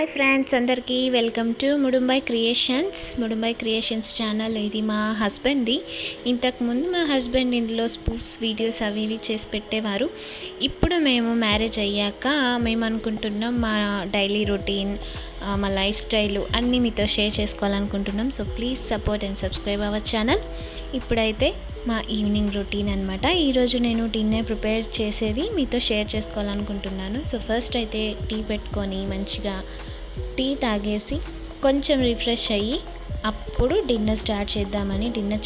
Hi friends, అందరికీ welcome to Mudumbai creations channel. ఇది మా హస్బెండ్ది. ఇంతకుముందు మా హస్బెండ్ ఇందులో స్పూఫ్స్ వీడియోస్ అవి ఇవి చేసి పెట్టేవారు. ఇప్పుడు మేము మ్యారేజ్ అయ్యాక మేము అనుకుంటున్నాం మా డైలీ రొటీన్, మా లైఫ్ స్టైల్ అన్నీ మీతో షేర్ చేసుకోవాలనుకుంటున్నాం. So please support and subscribe our channel. ఇప్పుడైతే మా ఈవినింగ్ రొటీన్ అనమాట. ఈరోజు నేను డిన్నర్ ప్రిపేర్ చేసేది మీతో షేర్ చేసుకోవాలనుకుంటున్నాను. సో ఫస్ట్ అయితే టీ పెట్టుకొని మంచిగా టీ తాగేసి కొంచెం రిఫ్రెష్ అయ్యి అప్పుడు డిన్నర్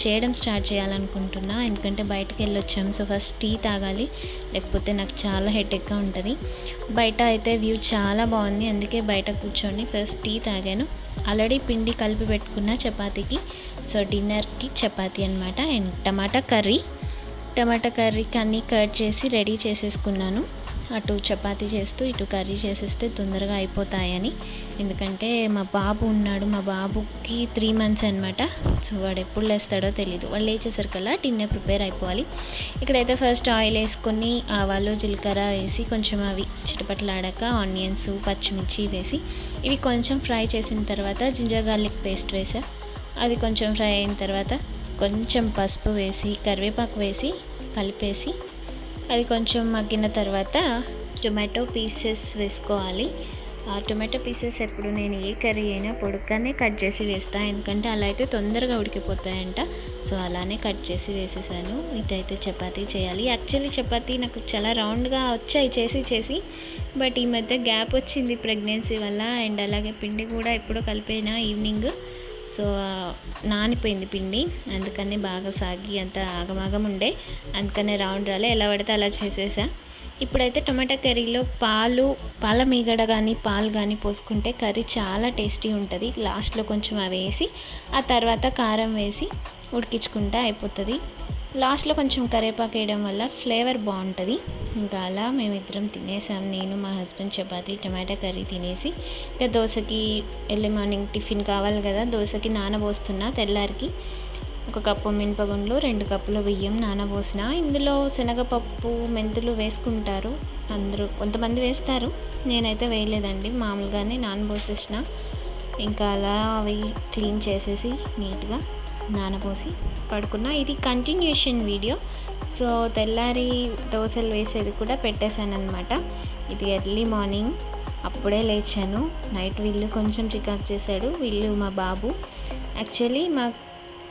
చేయడం స్టార్ట్ చేయాలనుకుంటున్నా. ఎందుకంటే బయటకు వెళ్ళొచ్చాము. సో ఫస్ట్ టీ తాగాలి, లేకపోతే నాకు చాలా హెడేక్గా ఉంటుంది. బయట అయితే వ్యూ చాలా బాగుంది, అందుకే బయట కూర్చొని ఫస్ట్ టీ తాగాను. ఆల్రెడీ పిండి కలిపి పెట్టుకున్న చపాతీకి. సో డిన్నర్కి చపాతీ అనమాట. అండ్ టమాటా కర్రీకి అన్నీ కట్ చేసి రెడీ చేసేసుకున్నాను. అటు చపాతీ చేస్తూ ఇటు కర్రీ చేసేస్తే తొందరగా అయిపోతాయని. ఎందుకంటే మా బాబు ఉన్నాడు, మా బాబుకి 3 months అనమాట. సో వాడు ఎప్పుడు లేస్తాడో తెలీదు. వాళ్ళు లేచేసరికల్లా డిన్నర్ ప్రిపేర్ అయిపోవాలి. ఇక్కడైతే ఫస్ట్ ఆయిల్ వేసుకొని ఆవాలు జీలకర్ర వేసి కొంచెం అవి చిటపట్లాడాక ఆనియన్స్ పచ్చిమిర్చి వేసి ఇవి కొంచెం ఫ్రై చేసిన తర్వాత జింజర్ గార్లిక్ పేస్ట్ వేసా. అది కొంచెం ఫ్రై అయిన తర్వాత కొంచెం పసుపు వేసి కరివేపాకు వేసి కలిపేసి అది కొంచెం మగ్గిన తర్వాత టొమాటో పీసెస్ వేసుకోవాలి. ఆ టొమాటో పీసెస్ ఎప్పుడు నేను ఏ కర్రీ అయినా పొడుగ్గానే కట్ చేసి వేస్తాను, ఎందుకంటే అలా అయితే తొందరగా ఉడికిపోతాయంట. సో అలానే కట్ చేసి వేసేసాను. ఇదైతే చపాతీ చేయాలి. యాక్చువల్లీ చపాతీ నాకు చాలా రౌండ్గా వచ్చాయి చేసి బట్ ఈ మధ్య గ్యాప్ వచ్చింది ప్రెగ్నెన్సీ వల్ల. అండ్ అలాగే పిండి కూడా ఎప్పుడో కలిపిన ఈవినింగ్. సో నానిపోయింది పిండి, అందుకని బాగా సాగి అంత ఆగమాగం ఉండే, అందుకనే రౌండ్ రాలే, ఎలా పడితే అలా చేసేసా. ఇప్పుడైతే టొమాటో కర్రీలో పాల మీగడ కానీ పాలు కానీ పోసుకుంటే కర్రీ చాలా టేస్టీ ఉంటుంది. లాస్ట్లో కొంచెం అవి వేసి ఆ తర్వాత కారం వేసి ఉడికించుకుంటే అయిపోతుంది. లాస్ట్లో కొంచెం కరివేపాకు వేయడం వల్ల ఫ్లేవర్ బాగుంటుంది. ఇంకా అలా మేమిద్దరం తినేసాం. నేను మా హస్బెండ్ చపాతీ టమాటా కర్రీ తినేసి ఇంకా దోశకి ఎర్లీ మార్నింగ్ టిఫిన్ కావాలి కదా, దోశకి నానబోస్తున్నా. తెల్లారికి 1 కప్పు మినపగుండ్లు, 2 కప్పుల బియ్యం నానబోసిన. ఇందులో శనగపప్పు మెంతులు వేసుకుంటారు అందరూ, కొంతమంది వేస్తారు, నేనైతే వేయలేదండి, మామూలుగానే నానబోసేసిన. ఇంకా అలా అవి క్లీన్ చేసేసి నీట్గా నానబోసి పడుకున్నా. ఇది కంటిన్యూషన్ వీడియో. సో తెల్లారి దోశలు వేసేది కూడా పెట్టేశాను అనమాట. ఇది ఎర్లీ మార్నింగ్ అప్పుడే లేచాను. నైట్ వీళ్ళు కొంచెం చికాకు చేశాడు. వీళ్ళు మా బాబు, యాక్చువల్లీ మా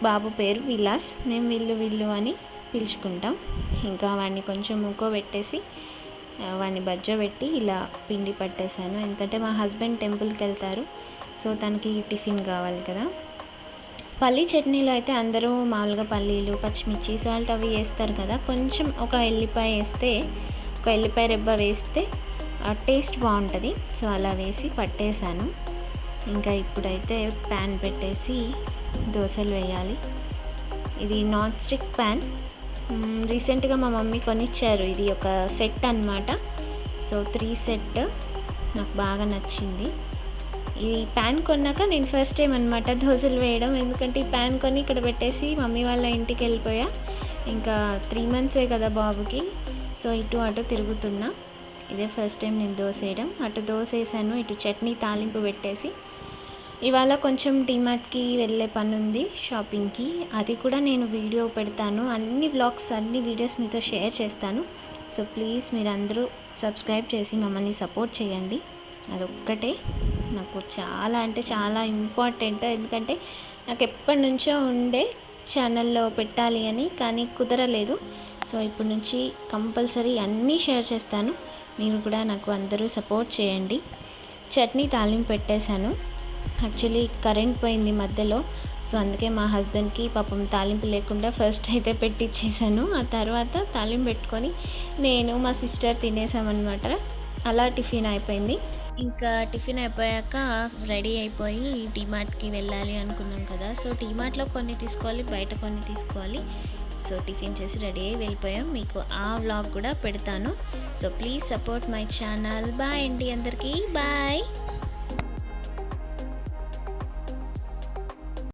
బాబు పేరు విలాస్, మేము వీళ్ళు అని పిలుచుకుంటాం. ఇంకా వాడిని కొంచెం మూకోబెట్టేసి వాడిని బజ్జోబెట్టి ఇలా పిండి పట్టేశాను. ఎందుకంటే మా హస్బెండ్ టెంపుల్కి వెళ్తారు, సో తనకి టిఫిన్ కావాలి కదా. పల్లీ చట్నీలో అయితే అందరూ మామూలుగా పల్లీలు పచ్చిమిర్చి సాల్ట్ అవి వేస్తారు కదా, కొంచెం ఒక ఎల్లిపాయ రెబ్బ వేస్తే టేస్ట్ బాగుంటుంది. సో అలా వేసి పట్టేశాను. ఇంకా ఇప్పుడైతే ప్యాన్ పెట్టేసి దోశలు వేయాలి. ఇది నాన్ స్టిక్ ప్యాన్, రీసెంట్గా మా మమ్మీ కొనిచ్చారు. ఇది ఒక సెట్ అన్నమాట. సో 3 సెట్ నాకు బాగా నచ్చింది. ఈ ప్యాన్ కొన్నాక నేను ఫస్ట్ టైం అనమాట దోశలు వేయడం. ఎందుకంటే ఈ ప్యాన్ కొని ఇక్కడ పెట్టేసి మమ్మీ వాళ్ళ ఇంటికి వెళ్ళిపోయా. ఇంకా 3 months కదా బాబుకి. సో ఇటు అటు తిరుగుతున్నా. ఇదే ఫస్ట్ టైం నేను దోశ వేయడం. అటు దోశ వేసాను, ఇటు చట్నీ తాలింపు పెట్టేసి. ఇవాళ కొంచెం డిమార్ట్కి వెళ్ళే పని ఉంది, షాపింగ్కి. అది కూడా నేను వీడియో పెడతాను, అన్ని వ్లాగ్స్ అన్ని వీడియోస్ మీతో షేర్ చేస్తాను. సో ప్లీజ్ మీరందరూ సబ్స్క్రైబ్ చేసి మమ్మల్ని సపోర్ట్ చేయండి. అదొక్కటే నాకు చాలా అంటే చాలా ఇంపార్టెంట్. ఎందుకంటే నాకు ఎప్పటి నుంచో ఉండే ఛానల్లో పెట్టాలి అని, కానీ కుదరలేదు. సో ఇప్పటి నుంచి కంపల్సరీ అన్నీ షేర్ చేస్తాను. మీరు కూడా నాకు అందరూ సపోర్ట్ చేయండి. చట్నీ తాలింపు పెట్టేశాను. యాక్చువల్లీ కరెంట్ పోయింది మధ్యలో. సో అందుకే మా హస్బెండ్కి పాపం తాలింపు లేకుండా ఫస్ట్ అయితే పెట్టిచ్చేసాను. ఆ తర్వాత తాలింపు పెట్టుకొని నేను మా సిస్టర్ తినేసామన్నమాట. అలా టిఫిన్ అయిపోయింది. ఇంకా టిఫిన్ అయిపోయాక రెడీ అయిపోయి డిమార్ట్కి వెళ్ళాలి అనుకున్నాం కదా. సో డిమార్ట్లో కొన్ని తీసుకోవాలి, బయట కొన్ని తీసుకోవాలి. సో టిఫిన్ చేసి రెడీ అయ్యి వెళ్ళిపోయాం. మీకు ఆ వ్లాగ్ కూడా పెడతాను. So please support my channel. Bye అండి అందరికీ, బాయ్.